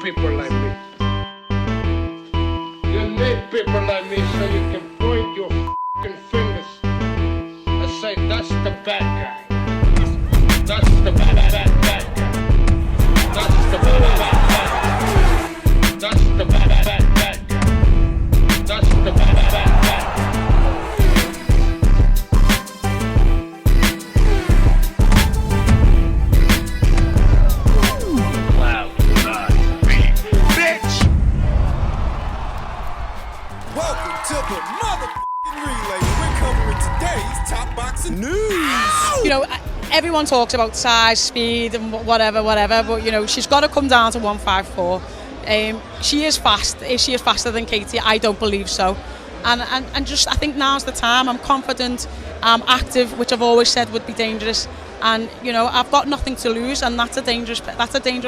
people like me. You need people like me so you can point your f***ing fingers and say, that's the bad guy. That's the bad guy. That's the bad guy. That's the bad guy. That's the bad guy. Welcome to the motherfucking relay. We're covering today's top boxing news. You know, everyone talks about size, speed, and whatever, but you know, she's got to come down to 154. She is fast. Is she faster than Katie? I don't believe so. And just, I think now's the time. I'm confident. I'm active, which I've always said would be dangerous. And you know, I've got nothing to lose, and that's a dangerous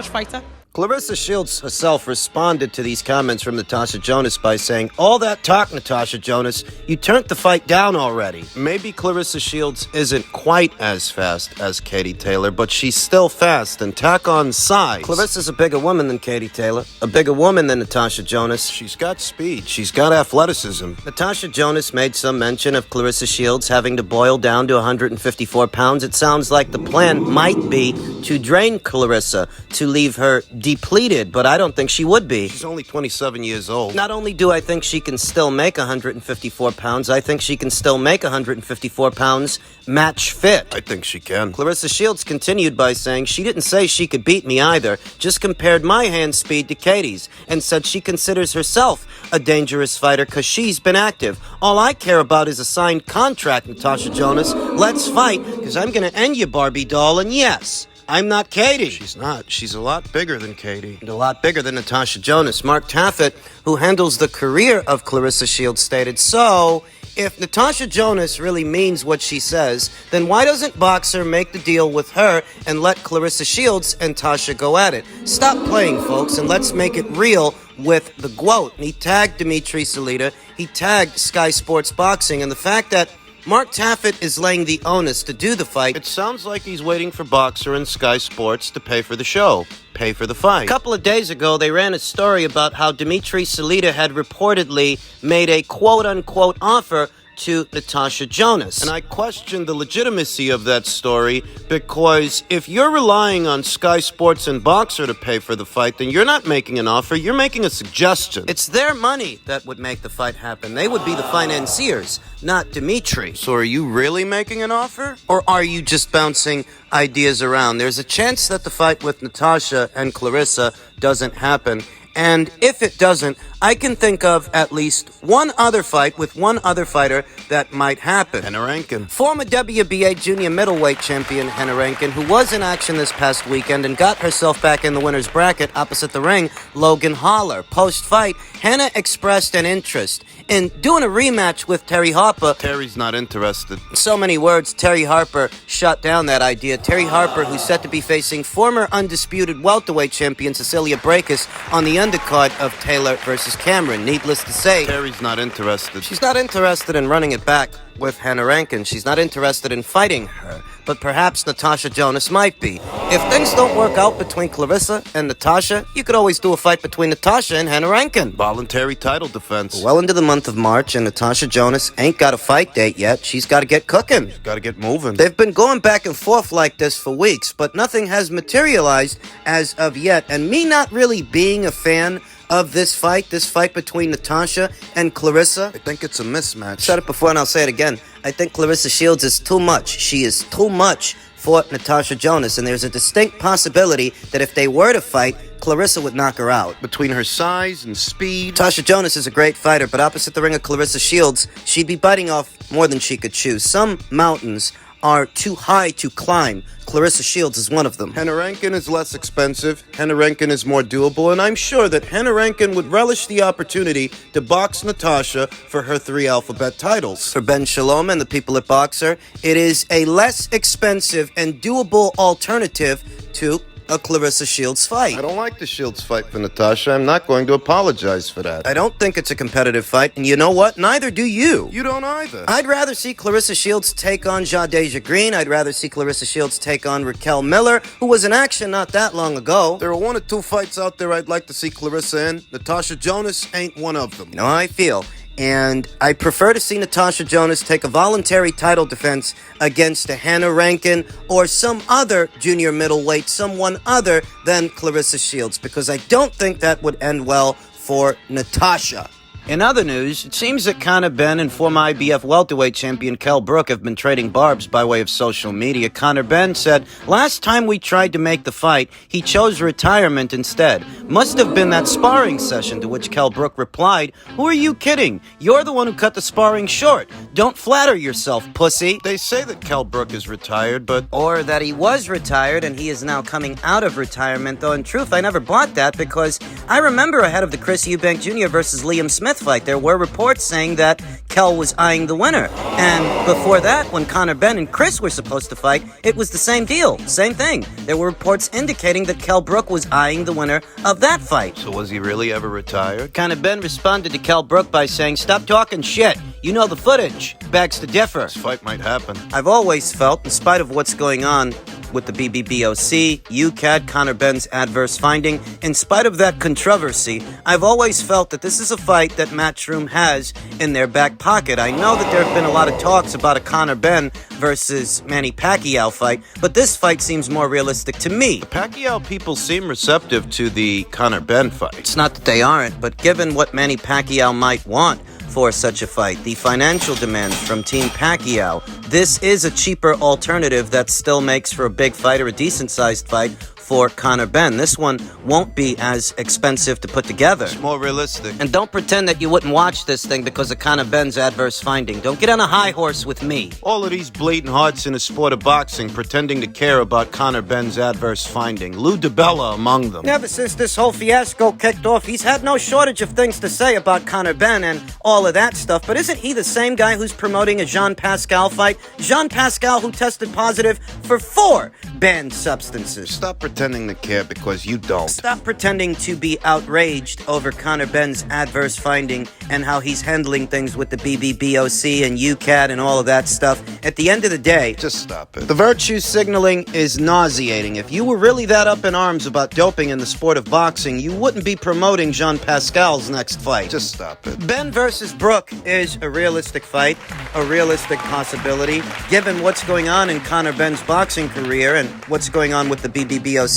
fighter. Claressa Shields herself responded to these comments from Natasha Jonas by saying, all that talk, Natasha Jonas, you turned the fight down already. Maybe Claressa Shields isn't quite as fast as Katie Taylor, but she's still fast, and tack on size. Claressa's a bigger woman than Katie Taylor, a bigger woman than Natasha Jonas. She's got speed, she's got athleticism. Natasha Jonas made some mention of Claressa Shields having to boil down to 154 pounds. It sounds like the plan might be to drain Claressa, to leave her depleted, but I don't think she would be. She's only 27 years old. Not only do I think she can still make 154 pounds, I think she can still make 154 pounds match fit. I think she can. Claressa Shields continued by saying she didn't say she could beat me either, just compared my hand speed to Katie's, and said she considers herself a dangerous fighter because she's been active. All I care about is a signed contract, Natasha Jonas. Let's fight, because I'm going to end you, Barbie doll, and yes, I'm not Katie. She's not. She's a lot bigger than Katie. And a lot bigger than Natasha Jonas. Mark Taffet, who handles the career of Claressa Shields, stated, so if Natasha Jonas really means what she says, then why doesn't Boxer make the deal with her and let Claressa Shields and Tasha go at it? Stop playing, folks, and let's make it real with the GWOAT. And he tagged Dimitri Salita. He tagged Sky Sports Boxing. And the fact that Mark Taffet is laying the onus to do the fight, it sounds like he's waiting for Boxer and Sky Sports to pay for the show, pay for the fight. A couple of days ago, they ran a story about how Dimitri Salita had reportedly made a quote-unquote offer to Natasha Jonas. And I question the legitimacy of that story, because if you're relying on Sky Sports and Boxer to pay for the fight, then you're not making an offer, you're making a suggestion. It's their money that would make the fight happen. They would be the financiers, not Dimitri. So are you really making an offer? Or are you just bouncing ideas around? There's a chance that the fight with Natasha and Claressa doesn't happen. And if it doesn't, I can think of at least one other fight with one other fighter that might happen. Henna Rankin. Former WBA junior middleweight champion Henna Rankin, who was in action this past weekend and got herself back in the winner's bracket opposite the ring, Logan Holler. Post-fight, Henna expressed an interest in doing a rematch with Terry Harper. Terry's not interested. In so many words, Terry Harper shut down that idea. Terry Harper, who's set to be facing former undisputed welterweight champion Cecilia Brækhus on the undercard of Taylor versus Cameron. Needless to say, Terry's not interested. She's not interested in running it back with Henna Rankin. She's not interested in fighting her. But perhaps Natasha Jonas might be. If things don't work out between Claressa and Natasha, you could always do a fight between Natasha and Henna Rankin. Voluntary title defense. Well into the month of March, and Natasha Jonas ain't got a fight date yet. She's got to get cooking. She's got to get moving. They've been going back and forth like this for weeks, but nothing has materialized as of yet. And me not really being a fan of this fight between Natasha and Claressa, I think it's a mismatch. Said it before and I'll say it again. I think Claressa Shields is too much. She is too much for Natasha Jonas, and there's a distinct possibility that if they were to fight, Claressa would knock her out. Between her size and speed, Natasha Jonas is a great fighter, but opposite the ring of Claressa Shields, she'd be biting off more than she could chew. Some mountains are too high to climb. Claressa Shields is one of them. Henna Rankin is less expensive. Henna Rankin is more doable, and I'm sure that Henna Rankin would relish the opportunity to box Natasha for her 3 alphabet titles. For Ben Shalom and the people at Boxer, it is a less expensive and doable alternative to a Clarissa Shields fight. I don't like the Shields fight for Natasha. I'm not going to apologize for that. I don't think it's a competitive fight, and you know what? Neither do you. You don't either. I'd rather see Clarissa Shields take on Jadeja Green. I'd rather see Clarissa Shields take on Raquel Miller, who was in action not that long ago. There are one or two fights out there I'd like to see Clarissa in. Natasha Jonas ain't one of them. You know how I feel. And I prefer to see Natasha Jonas take a voluntary title defense against a Hannah Rankin or some other junior middleweight, someone other than Clarissa Shields, because I don't think that would end well for Natasha. In other news, it seems that Conor Benn and former IBF welterweight champion Kell Brook have been trading barbs by way of social media. Conor Benn said, "Last time we tried to make the fight, he chose retirement instead. Must have been that sparring session," to which Kell Brook replied, "Who are you kidding? You're the one who cut the sparring short. Don't flatter yourself, pussy." They say that Kell Brook is retired, but... Or that he was retired and he is now coming out of retirement, though in truth I never bought that, because I remember ahead of the Chris Eubank Jr. versus Liam Smith fight, there were reports saying that Kell was eyeing the winner. And before that, when Conor Benn and Chris were supposed to fight, it was the same deal, same thing. There were reports indicating that Kell Brook was eyeing the winner of that fight. So was he really ever retired? Conor Benn responded to Kell Brook by saying, "Stop talking shit. You know the footage. Begs to differ." This fight might happen. I've always felt, in spite of what's going on with the BBBoC, UCAD, Conor Benn's adverse finding, in spite of that controversy, I've always felt that this is a fight that Matchroom has in their back pocket. I know that there have been a lot of talks about a Conor Benn versus Manny Pacquiao fight, but this fight seems more realistic to me. The Pacquiao people seem receptive to the Conor Benn fight. It's not that they aren't, but given what Manny Pacquiao might want for such a fight, the financial demands from Team Pacquiao, this is a cheaper alternative that still makes for a big fight or a decent-sized fight for Conor Benn. This one won't be as expensive to put together. It's more realistic. And don't pretend that you wouldn't watch this thing because of Conor Benn's adverse finding. Don't get on a high horse with me. All of these bleeding hearts in the sport of boxing pretending to care about Conor Benn's adverse finding. Lou DiBella among them. Ever since this whole fiasco kicked off, he's had no shortage of things to say about Conor Benn and all of that stuff. But isn't he the same guy who's promoting a Jean Pascal fight? Jean Pascal, who tested positive for 4 banned substances. Stop pretending to care, because you don't. Stop pretending to be outraged over Conor Benn's adverse finding and how he's handling things with the BBBoC and UCAD and all of that stuff. At the end of the day, Just stop it. the virtue signaling is nauseating. If you were really that up in arms about doping in the sport of boxing, you wouldn't be promoting Jean Pascal's next fight. Just stop it. Benn versus Brook is a realistic fight, a realistic possibility. Given what's going on in Conor Benn's boxing career and what's going on with the BBBoC,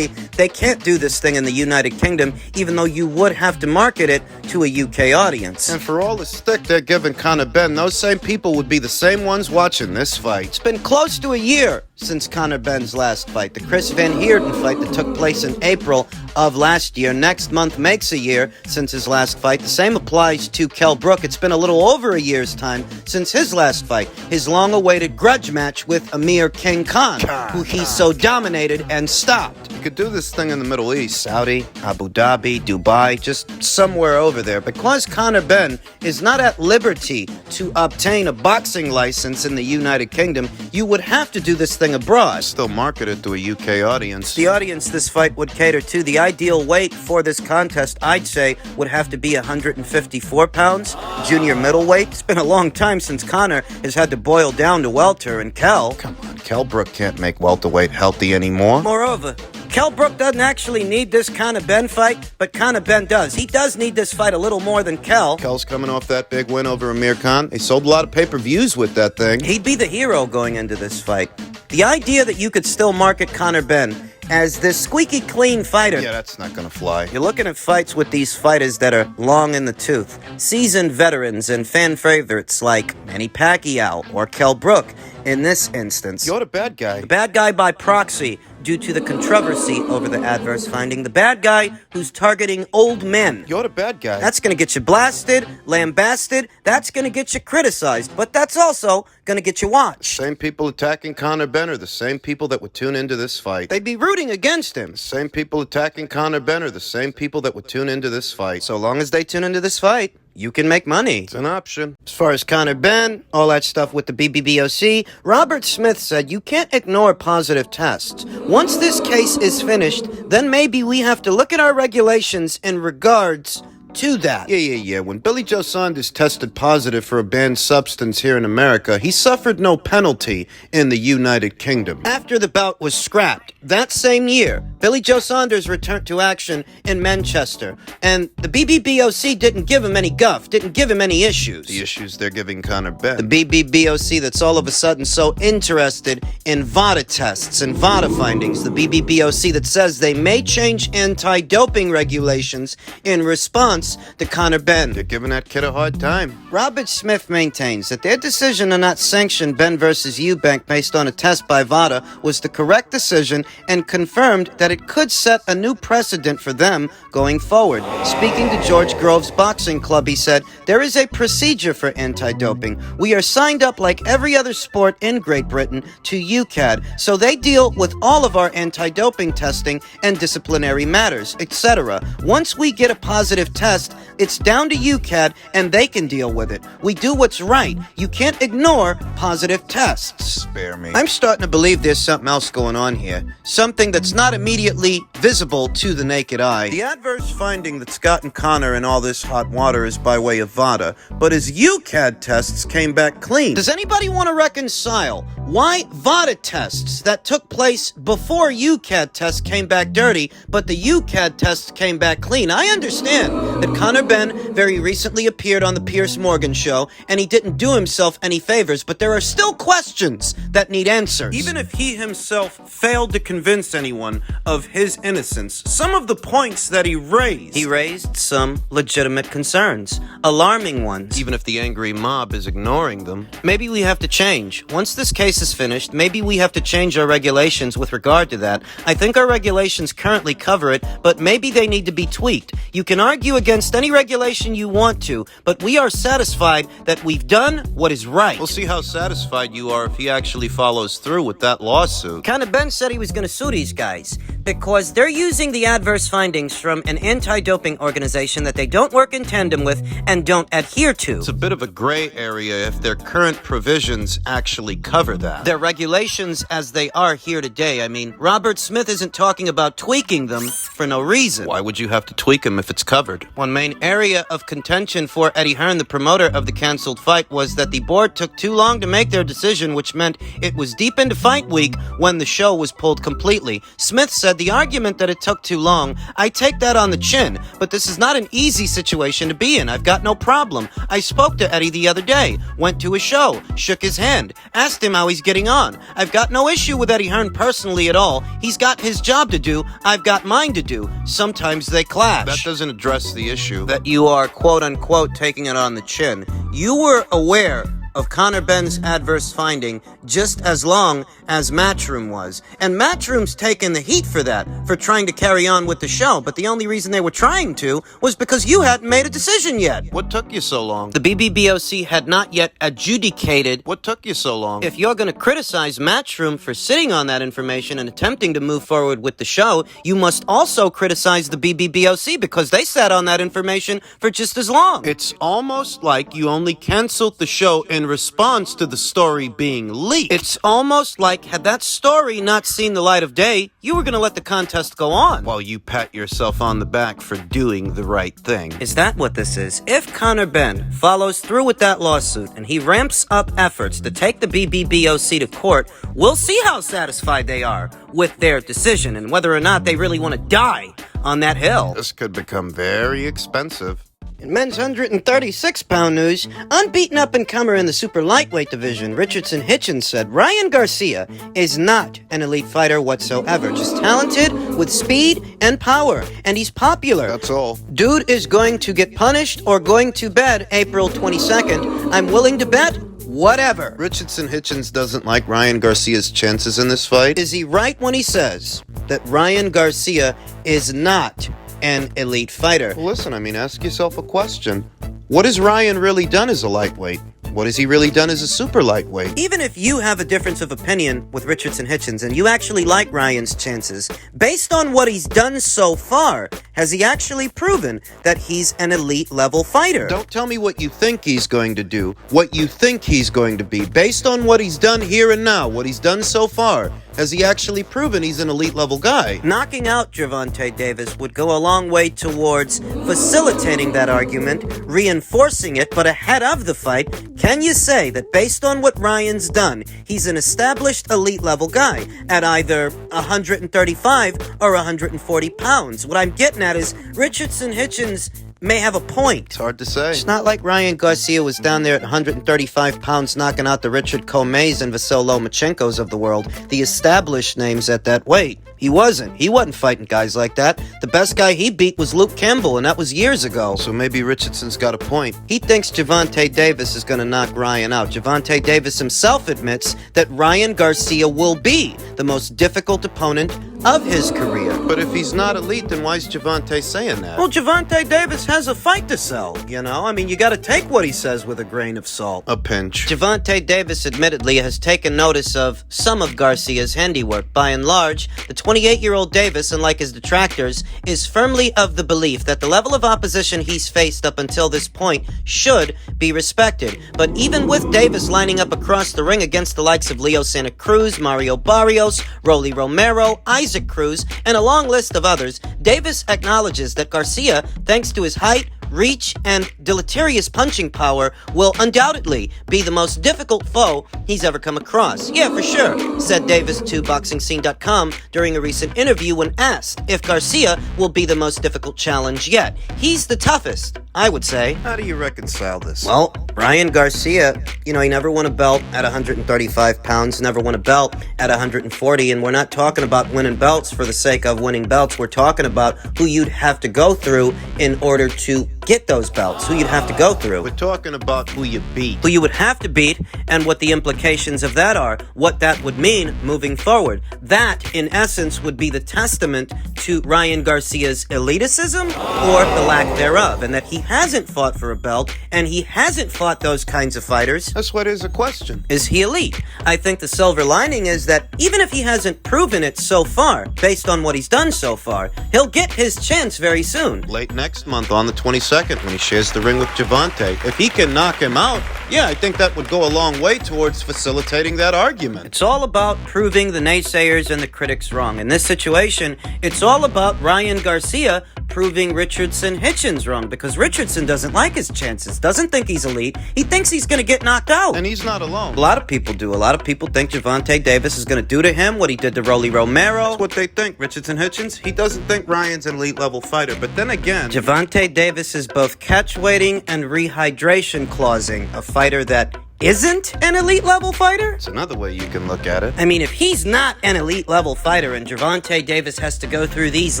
they can't do this thing in the United Kingdom, even though you would have to market it to a UK audience. And for all the stick they're giving Conor Benn, those same people would be the same ones watching this fight. It's been close to a year since Conor Benn's last fight, the Chris Van Heerden fight that took place in April of last year. Next month makes a year since his last fight. The same applies to Kell Brook. It's been a little over a year's time since his last fight, his long-awaited grudge match with Amir King Khan, who he so dominated and stopped. You could do this thing in the Middle East. Saudi, Abu Dhabi, Dubai, just somewhere over there. Because Conor Benn is not at liberty to obtain a boxing license in the United Kingdom, you would have to do this thing abroad. Still market it to a UK audience. The audience this fight would cater to, the ideal weight for this contest, I'd say, would have to be 154 pounds, junior middleweight. It's been a long time since Conor has had to boil down to welter, and Kell... Come on, Kell Brook can't make welterweight healthy anymore. Moreover, Kell Brook doesn't actually need this Conor Benn fight, but Conor Benn does. He does need this fight a little more than Kell. Kell's coming off that big win over Amir Khan. He sold a lot of pay-per-views with that thing. He'd be the hero going into this fight. The idea that you could still market Conor Benn as this squeaky clean fighter. Yeah, that's not gonna fly. You're looking at fights with these fighters that are long in the tooth. Seasoned veterans and fan favorites like Manny Pacquiao or Kell Brook in this instance. You're the bad guy. The bad guy by proxy due to the controversy over the adverse finding. The bad guy who's targeting old men. You're the bad guy. That's going to get you blasted, lambasted. That's going to get you criticized. But that's also going to get you watched. Same people attacking Conor Benn are the same people that would tune into this fight. They'd be rooting against him. Same people attacking Conor Benn are the same people that would tune into this fight. So long as they tune into this fight, you can make money. It's an option. As far as Conor Benn, all that stuff with the BBBoC, Robert Smith said you can't ignore positive tests. Once this case is finished, then maybe we have to look at our regulations in regards to that. Yeah. When Billy Joe Saunders tested positive for a banned substance here in America, he suffered no penalty in the United Kingdom. After the bout was scrapped, that same year, Billy Joe Saunders returned to action in Manchester, and the BBBoC didn't give him any guff, didn't give him any issues. The issues they're giving Conor Benn. The BBBoC that's all of a sudden so interested in VADA tests and VADA findings. The BBBoC that says they may change anti-doping regulations in response to Conor Benn. They're giving that kid a hard time. Robert Smith maintains that their decision to not sanction Benn versus Eubank based on a test by VADA was the correct decision and confirmed that it could set a new precedent for them going forward. Speaking to George Grove's boxing club, he said, "There is a procedure for anti-doping. We are signed up like every other sport in Great Britain to UCAD, so they deal with all of our anti-doping testing and disciplinary matters, etc. Once we get a positive test, it's down to UCAD and they can deal with it. We do what's right. You can't ignore positive tests." Spare me. I'm starting to believe there's something else going on here. Something that's not immediately visible to the naked eye. The adverse finding that's gotten Conor in all this hot water is by way of VADA, but his UCAD tests came back clean. Does anybody want to reconcile why VADA tests that took place before UCAD tests came back dirty, but the UCAD tests came back clean? I understand that Conor Benn very recently appeared on the Piers Morgan show, and he didn't do himself any favors, but there are still questions that need answers. Even if he himself failed to convince anyone of his innocence, some of the points that he raised some legitimate concerns, alarming ones. Even if the angry mob is ignoring them. Maybe we have to change. Once this case is finished, maybe we have to change our regulations with regard to that. I think our regulations currently cover it, but maybe they need to be tweaked. You can argue against any regulation you want to, but we are satisfied that we've done what is right. We'll see how satisfied you are if he actually follows through with that lawsuit. Conor Benn said he was going to sue these guys because they're using the adverse findings from an anti-doping organization that they don't work in tandem with and don't adhere to. It's a bit of a gray area if their current provisions actually cover that. Their regulations as they are here today, I mean, Robert Smith isn't talking about tweaking them for no reason. Why would you have to tweak them if it's covered? One main area of contention for Eddie Hearn, the promoter of the canceled fight, was that the board took too long to make their decision, which meant it was deep into fight week when the show was pulled completely. Smith said the argument that it took too long, I take that on the chin, but this is not an easy situation to be in. I've got no problem. I spoke to Eddie the other day, went to his show, shook his hand, asked him how he's getting on. I've got no issue with Eddie Hearn personally at all. He's got his job to do, I've got mine to do. Sometimes they clash. That doesn't address the issue. That you are quote-unquote taking it on the chin. You were aware of Conor Benn's adverse finding just as long as Matchroom was. And Matchroom's taken the heat for that, for trying to carry on with the show, but the only reason they were trying to was because you hadn't made a decision yet. What took you so long? The BBBoC had not yet adjudicated. What took you so long? If you're going to criticize Matchroom for sitting on that information and attempting to move forward with the show, you must also criticize the BBBoC because they sat on that information for just as long. It's almost like you only canceled the show in response to the story being leaked. It's almost like had that story not seen the light of day, you were going to let the contest go on. While you pat yourself on the back for doing the right thing. Is that what this is? If Conor Benn follows through with that lawsuit and he ramps up efforts to take the BBBoC to court, we'll see how satisfied they are with their decision and whether or not they really want to die on that hill. This could become very expensive. In men's 136-pound news, unbeaten up-and-comer in the super lightweight division, Richardson Hitchens said Ryan Garcia is not an elite fighter whatsoever, just talented with speed and power, and he's popular. That's all. Dude is going to get punished or going to bed April 22nd. I'm willing to bet whatever. Richardson Hitchens doesn't like Ryan Garcia's chances in this fight. Is he right when he says that Ryan Garcia is not an elite fighter? Well, listen, ask yourself a question. What has Ryan really done as a lightweight? What has he really done as a super lightweight? Even if you have a difference of opinion with Richardson Hitchens and you actually like Ryan's chances, based on what he's done so far, has he actually proven that he's an elite level fighter? Don't tell me what you think he's going to do, what you think he's going to be. Based on what he's done here and now, what he's done so far, has he actually proven he's an elite level guy? Knocking out Gervonta Davis would go a long way towards facilitating that argument, reinforcing it, but ahead of the fight, can you say that based on what Ryan's done, he's an established elite level guy at either 135 or 140 pounds? What I'm getting at is Richardson Hitchens may have a point. It's hard to say. It's not like Ryan Garcia was down there at 135 pounds knocking out the Richard Comeys and Vasyl Lomachenkos of the world, the established names at that weight. He wasn't. He wasn't fighting guys like that. The best guy he beat was Luke Campbell, and that was years ago. So maybe Richardson's got a point. He thinks Gervonta Davis is going to knock Ryan out. Gervonta Davis himself admits that Ryan Garcia will be the most difficult opponent of his career. But if he's not elite, then why is Gervonta saying that? Well, Gervonta Davis has a fight to sell, you know? I mean, you got to take what he says with a grain of salt. A pinch. Gervonta Davis admittedly has taken notice of some of Garcia's handiwork. By and large, the 28-year-old Davis, unlike his detractors, is firmly of the belief that the level of opposition he's faced up until this point should be respected. But even with Davis lining up across the ring against the likes of Leo Santa Cruz, Mario Barrios, Rolly Romero, Isaac Cruz, and a long list of others, Davis acknowledges that Garcia, thanks to his height, reach, and deleterious punching power, will undoubtedly be the most difficult foe he's ever come across. Yeah, for sure, said Davis to BoxingScene.com during a recent interview when asked if Garcia will be the most difficult challenge yet. He's the toughest, I would say. How do you reconcile this? Well, Ryan Garcia, you know, he never won a belt at 135 pounds, never won a belt at 140, and we're not talking about winning belts for the sake of winning belts. We're talking about who you'd have to go through in order to get those belts, who you'd have to go through. We're talking about who you beat. Who you would have to beat, and what the implications of that are, what that would mean moving forward. That, in essence, would be the testament to Ryan Garcia's elitism or the lack thereof, and that he hasn't fought for a belt, and he hasn't fought those kinds of fighters. That's what is a question. Is he elite? I think the silver lining is that even if he hasn't proven it so far, based on what he's done so far, he'll get his chance very soon. Late next month on the 22nd when he shares the ring with Gervonta. If he can knock him out, yeah, I think that would go a long way towards facilitating that argument. It's all about proving the naysayers and the critics wrong. In this situation, it's all about Ryan Garcia proving Richardson Hitchens wrong, because Richardson doesn't like his chances, doesn't think he's elite. He thinks he's going to get knocked out. And he's not alone. A lot of people do. A lot of people think Gervonta Davis is going to do to him what he did to Rolly Romero. That's what they think. Richardson Hitchens, he doesn't think Ryan's an elite level fighter. But then again, Gervonta Davis is both catch weighting and rehydration clausing a fighter that isn't an elite level fighter? it's another way you can look at it. I mean, if he's not an elite level fighter and Gervonta Davis has to go through these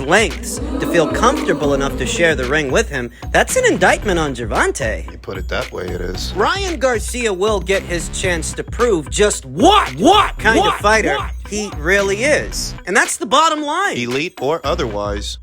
lengths to feel comfortable enough to share the ring with him, that's an indictment on Gervonta. You put it that way, it is. Ryan Garcia will get his chance to prove just what kind of fighter he really is. And that's the bottom line. Elite or otherwise.